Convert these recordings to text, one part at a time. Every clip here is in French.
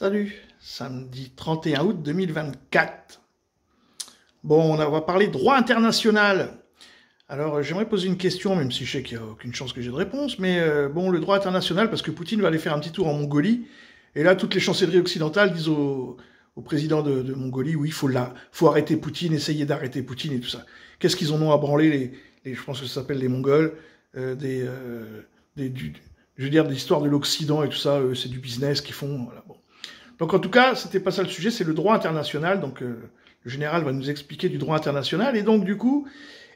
Salut, samedi 31 août 2024. Bon, on va parler droit international. Alors, j'aimerais poser une question, même si je sais qu'il n'y a aucune chance que j'ai de réponse, mais bon, le droit international, parce que Poutine va aller faire un petit tour en Mongolie, et là, toutes les chancelleries occidentales disent au président de Mongolie, oui, faut arrêter Poutine, essayer d'arrêter Poutine et tout ça. Qu'est-ce qu'ils en ont à branler, je pense que ça s'appelle les Mongols, je veux dire, des histoires de l'Occident et tout ça, c'est du business qu'ils font, voilà, bon. Donc en tout cas, c'était pas ça le sujet, c'est le droit international. Donc le général va nous expliquer du droit international. Et donc du coup,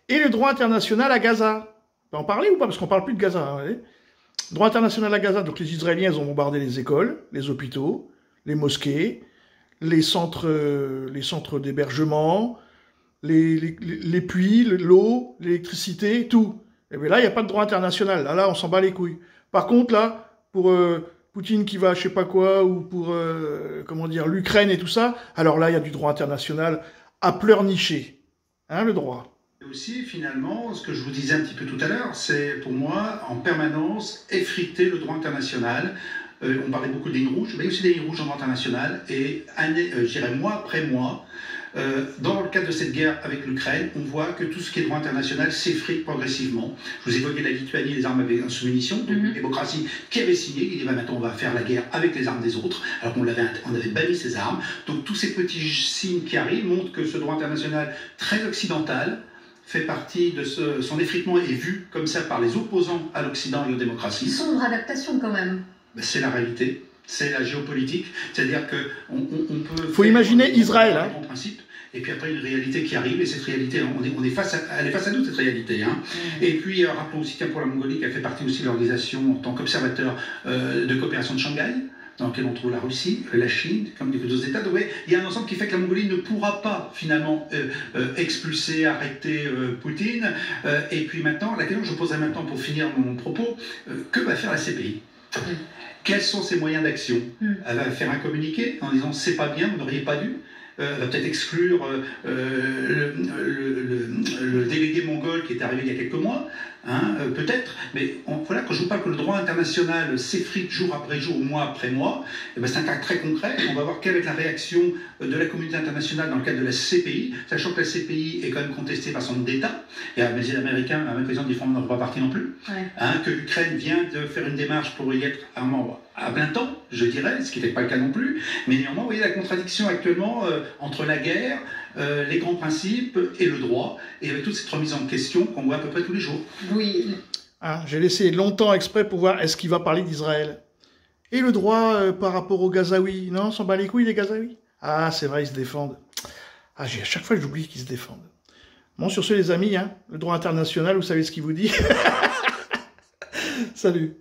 et le droit international à Gaza. On peut en parler ou pas? Parce qu'on parle plus de Gaza. Hein, droit international à Gaza. Donc les Israéliens, ils ont bombardé les écoles, les hôpitaux, les mosquées, les centres d'hébergement, les puits, l'eau, l'électricité, tout. Et bien là, il n'y a pas de droit international. Là, on s'en bat les couilles. Par contre, là, pour Poutine qui va je sais pas quoi, ou pour, comment dire, l'Ukraine et tout ça, alors là, il y a du droit international à pleurnicher. Hein, le droit. Et aussi, finalement, ce que je vous disais un petit peu tout à l'heure, c'est pour moi, en permanence, effriter le droit international. On parlait beaucoup des lignes rouges, mais aussi des lignes rouges en droit international. Et je dirais mois après mois, dans le cadre de cette guerre avec l'Ukraine, on voit que tout ce qui est droit international s'effrite progressivement. Je vous évoquais la Lituanie, les armes avec sous munitions, donc une démocratie qui avait signé, qui dit bah, maintenant on va faire la guerre avec les armes des autres, alors qu'on avait banni ces armes. Donc tous ces petits signes qui arrivent montrent que ce droit international très occidental fait partie de son effritement est vu comme ça par les opposants à l'Occident et aux démocraties. Sombre adaptation quand même. Ben, c'est la réalité. C'est la géopolitique, c'est-à-dire qu'on peut... Faut imaginer Israël. En principe, et puis après une réalité qui arrive, et cette réalité, elle est face à nous, cette réalité. Hein. Et puis, rappelons aussi, tiens, pour la Mongolie, qui a fait partie aussi de l'organisation en tant qu'observateur de coopération de Shanghai, dans lequel on trouve la Russie, la Chine, comme des autres États. Donc, ouais, il y a un ensemble qui fait que la Mongolie ne pourra pas, finalement, expulser, arrêter Poutine. Et puis maintenant, la question que je poserai maintenant pour finir mon propos, que va faire la CPI ? Quels sont ses moyens d'action? Elle va faire un communiqué en disant c'est pas bien, vous n'auriez pas dû. Elle va peut-être exclure le délégué mongol qui est arrivé il y a quelques mois, hein, peut-être. Mais voilà, quand je vous parle que le droit international s'effrite jour après jour, mois après mois, ben c'est un cas très concret. On va voir quelle va être la réaction de la communauté internationale dans le cadre de la CPI, sachant que la CPI est quand même contestée par son nombre d'États. Et les Américains, le président dit qu'ils n'en font pas partie non plus. Ouais. Hein, que l'Ukraine vient de faire une démarche pour y être un membre à plein temps, je dirais, ce qui n'était pas le cas non plus. Mais néanmoins, vous voyez la contradiction actuellement entre la guerre, les grands principes et le droit, et avec toute cette remise en question qu'on voit à peu près tous les jours. Oui. Ah, j'ai laissé longtemps exprès pour voir est-ce qu'il va parler d'Israël. Et le droit par rapport aux Gazaouis. Non, on s'en bat les couilles, les Gazaouis. Ah, c'est vrai, ils se défendent. Ah, à chaque fois, j'oublie qu'ils se défendent. Bon, sur ce, les amis, hein, le droit international, vous savez ce qu'il vous dit. Salut.